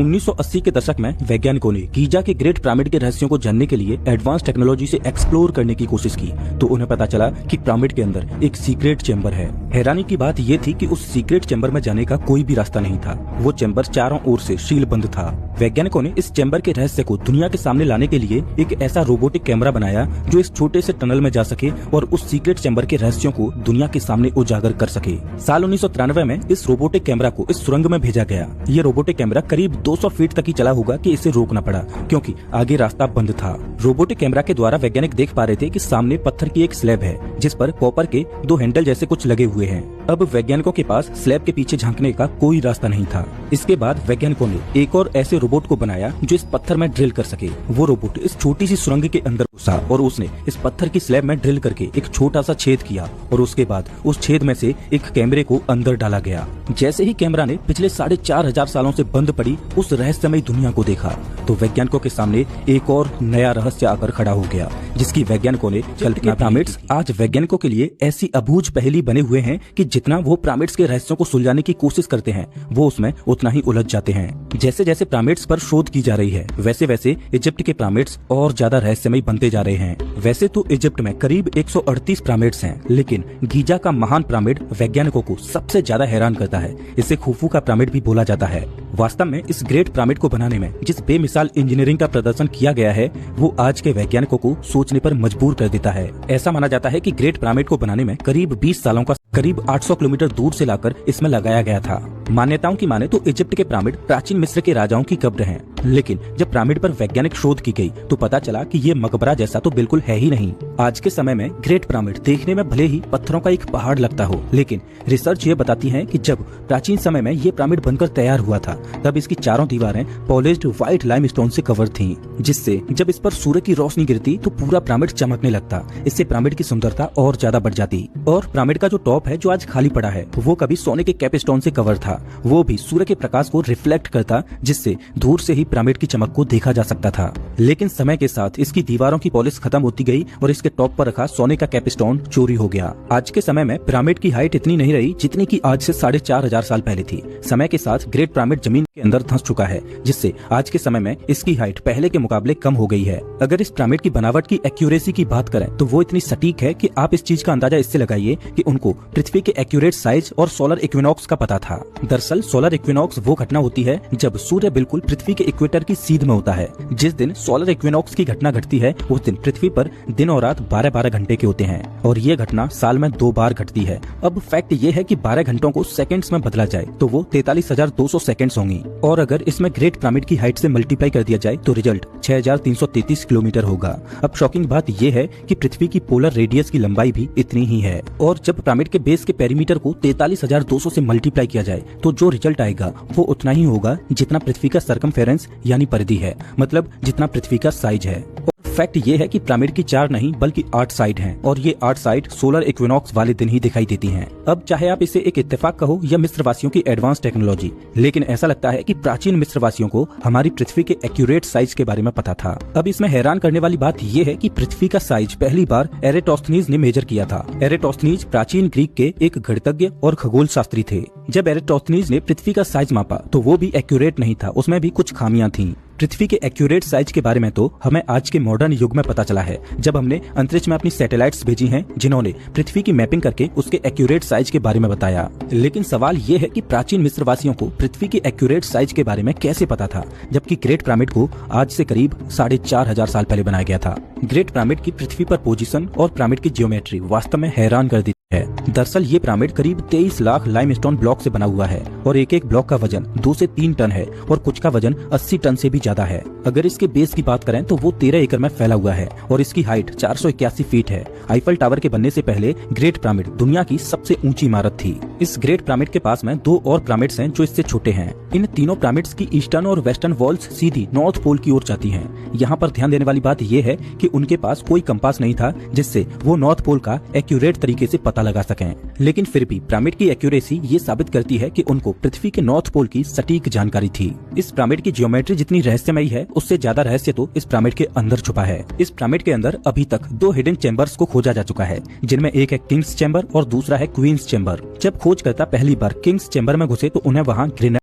1980 के दशक में वैज्ञानिकों ने गीजा के ग्रेट पिरामिड के रहस्यों को जानने के लिए एडवांस टेक्नोलॉजी से एक्सप्लोर करने की कोशिश की तो उन्हें पता चला कि पिरामिड के अंदर एक सीक्रेट चेंबर है। हैरानी की बात ये थी कि उस सीक्रेट चेंबर में जाने का कोई भी रास्ता नहीं था। वो चेंबर चारों ओर से सील बंद था। वैज्ञानिकों ने इस चेंबर के रहस्य को दुनिया के सामने लाने के लिए एक ऐसा रोबोटिक कैमरा बनाया जो इस छोटे से टनल में जा सके और उस सीक्रेट चेंबर के रहस्यों को दुनिया के सामने उजागर कर सके। साल 1993 में इस रोबोटिक कैमरा को इस सुरंग में भेजा गया। ये रोबोटिक कैमरा करीब 200 फीट तक ही चला होगा कि इसे रोकना पड़ा क्योंकि आगे रास्ता बंद था। रोबोटिक कैमरा के द्वारा वैज्ञानिक देख पा रहे थे कि सामने पत्थर की एक स्लैब है जिस पर कॉपर के 2 हैंडल जैसे कुछ लगे हुए हैं। अब वैज्ञानिकों के पास स्लैब के पीछे झांकने का कोई रास्ता नहीं था। इसके बाद वैज्ञानिकों ने एक और ऐसे रोबोट को बनाया जो इस पत्थर में ड्रिल कर सके। वो रोबोट इस छोटी सी सुरंग के अंदर घुसा और उसने इस पत्थर की स्लैब में ड्रिल करके एक छोटा सा छेद किया और उसके बाद उस छेद में से एक कैमरे को अंदर डाला गया। जैसे ही कैमरा ने पिछले 4500 सालों से बंद पड़ी उस रहस्यमयी दुनिया को देखा तो वैज्ञानिकों के सामने एक और नया रहस्य आकर खड़ा हो गया जिसकी वैज्ञानिकों ने कल्पना। पिरामिड्स आज वैज्ञानिकों के लिए ऐसी अबूझ पहेली बने हुए हैं कि जितना वो पिरामिड्स के रहस्यों को सुलझाने की कोशिश करते हैं वो उसमें उतना ही उलझ जाते हैं। जैसे जैसे पिरामिड्स पर शोध की जा रही है वैसे वैसे इजिप्ट के पिरामिड्स और ज्यादा रहस्यमयी बनते जा रहे हैं। वैसे तो इजिप्ट में करीब 138 पिरामिड्स हैं, लेकिन गीजा का महान पिरामिड वैज्ञानिकों को सबसे ज्यादा हैरान करता है। इसे खुफू का पिरामिड भी बोला जाता है। वास्तव में इस ग्रेट पिरामिड को बनाने में जिस बेमिसाल इंजीनियरिंग का प्रदर्शन किया गया है वो आज के वैज्ञानिकों को सोचने पर मजबूर कर देता है। ऐसा माना जाता है कि ग्रेट पिरामिड को बनाने में करीब 20 सालों का करीब 800 किलोमीटर दूर से लाकर इसमें लगाया गया था। मान्यताओं की माने तो इजिप्ट के पिरामिड प्राचीन मिस्र के राजाओं की कब्र हैं, लेकिन जब पिरामिड पर वैज्ञानिक शोध की गई तो पता चला कि ये मकबरा जैसा तो बिल्कुल है ही नहीं। आज के समय में ग्रेट पिरामिड देखने में भले ही पत्थरों का एक पहाड़ लगता हो, लेकिन रिसर्च ये बताती है कि जब प्राचीन समय में ये पिरामिड बनकर तैयार हुआ था तब इसकी चारों दीवारें पॉलिश्ड व्हाइट लाइमस्टोन से कवर थी, जिससे जब इस पर सूर्य की रोशनी गिरती तो पूरा पिरामिड चमकने लगता। इससे पिरामिड की सुंदरता और ज्यादा बढ़ जाती। और पिरामिड का जो टॉप है जो आज खाली पड़ा है वो कभी सोने के कैपस्टोन से कवर था। वो भी सूर्य के प्रकाश को रिफ्लेक्ट करता, जिससे दूर से ही पिरामिड की चमक को देखा जा सकता था। लेकिन समय के साथ इसकी दीवारों की पॉलिश खत्म होती गई और इसके टॉप पर रखा सोने का कैपस्टोन चोरी हो गया। आज के समय में पिरामिड की हाइट इतनी नहीं रही जितनी की आज से 4500 साल पहले थी। समय के साथ ग्रेट पिरामिड जमीन के अंदर धंस चुका है, जिससे आज के समय में इसकी हाइट पहले के मुकाबले कम हो गई है। अगर इस पिरामिड की बनावट की एक्यूरेसी की बात करें तो वो इतनी सटीक है कि आप इस चीज का अंदाजा इससे लगाइए कि उनको पृथ्वी के एक्यूरेट साइज और सोलर इक्विनॉक्स का पता था। दरअसल सोलर इक्विनॉक्स वो घटना होती है जब सूर्य बिल्कुल पृथ्वी के इक्वेटर की सीध में होता है। जिस दिन सोलर इक्विनॉक्स की घटना घटती है उस दिन पृथ्वी पर दिन और रात 12-12 घंटे के होते हैं और ये घटना साल में 2 बार घटती है। अब फैक्ट ये है कि 12 घंटों को सेकंड्स में बदला जाए तो वो 43,200 सेकंड्स होंगी और अगर इसमें ग्रेट पिरामिड की हाइट से मल्टीप्लाई कर दिया जाए तो रिजल्ट 6,333 किलोमीटर होगा। अब शॉकिंग बात ये है कि पृथ्वी की पोलर रेडियस की लंबाई भी इतनी ही है और जब पिरामिड के बेस के पेरीमीटर को 43,200 से मल्टीप्लाई किया जाए तो जो रिजल्ट आएगा वो उतना ही होगा जितना पृथ्वी का सरकमफेरेंस यानी परिधि है, मतलब जितना पृथ्वी का साइज है। फैक्ट ये है कि पिरामिड की 4 नहीं बल्कि 8 साइड हैं और ये 8 साइड सोलर इक्विनॉक्स वाले दिन ही दिखाई देती हैं। अब चाहे आप इसे एक इत्तेफाक कहो या मिस्रवासियों की एडवांस टेक्नोलॉजी, लेकिन ऐसा लगता है कि प्राचीन मिस्रवासियों को हमारी पृथ्वी के एक्यूरेट साइज के बारे में पता था। अब इसमें हैरान करने वाली बात ये है कि पृथ्वी का साइज पहली बार एरेटोस्थनीज ने मेजर किया था। एरेटोस्थनीज प्राचीन ग्रीक के एक गणितज्ञ और खगोल शास्त्री थे। जब एरेटोस्थनीज ने पृथ्वी का साइज मापा तो वो भी एक्यूरेट नहीं था, उसमें भी कुछ खामियां थीं। पृथ्वी के एक्यूरेट साइज के बारे में तो हमें आज के मॉडर्न युग में पता चला है जब हमने अंतरिक्ष में अपनी सैटेलाइट्स भेजी हैं जिन्होंने पृथ्वी की मैपिंग करके उसके एक्यूरेट साइज के बारे में बताया। लेकिन सवाल ये है कि प्राचीन मिस्रवासियों को पृथ्वी के एक्यूरेट साइज के बारे में कैसे पता था जबकि ग्रेट पिरामिड को आज से करीब 4,500 साल पहले बनाया गया था। ग्रेट पिरामिड की पृथ्वी पर पोजीशन और पिरामिड की ज्योमेट्री वास्तव में हैरान कर देती है। दरअसल ये पिरामिड करीब 23 लाख लाइमस्टोन ब्लॉक से बना हुआ है और एक एक ब्लॉक का वजन 2 से 3 टन है और कुछ का वजन 80 टन से भी ज्यादा है। अगर इसके बेस की बात करें तो वो 13 एकड़ में फैला हुआ है और इसकी हाइट 481 फीट है। आईफल टावर के बनने से पहले ग्रेट पिरामिड दुनिया की सबसे ऊंची इमारत थी। इस ग्रेट पिरामिड के पास में 2 और पिरामिड्स हैं जो इससे छोटे हैं। इन तीनों पिरामिड्स की ईस्टर्न और वेस्टर्न वॉल्स सीधी नॉर्थ पोल की ओर जाती हैं। यहाँ पर ध्यान देने वाली बात ये है कि उनके पास कोई कंपास नहीं था जिससे वो नॉर्थ पोल का एक्यूरेट तरीके से पता लगा सकें। लेकिन फिर भी पिरामिड की एक्यूरेसी ये साबित करती है कि उनको पृथ्वी के नॉर्थ पोल की सटीक जानकारी थी। इस पिरामिड की ज्योमेट्री जितनी रहस्यमयी है उससे ज्यादा रहस्य तो इस पिरामिड के अंदर छुपा है। इस पिरामिड के अंदर अभी तक 2 हिडन चेंबर्स को खोजा जा चुका है, जिनमें एक है किंग्स चेंबर और दूसरा है क्वींस चेंबर। जब खोजकर्ता पहली बार किंग्स चेंबर में घुसे तो उन्हें वहाँ ग्रेनाइट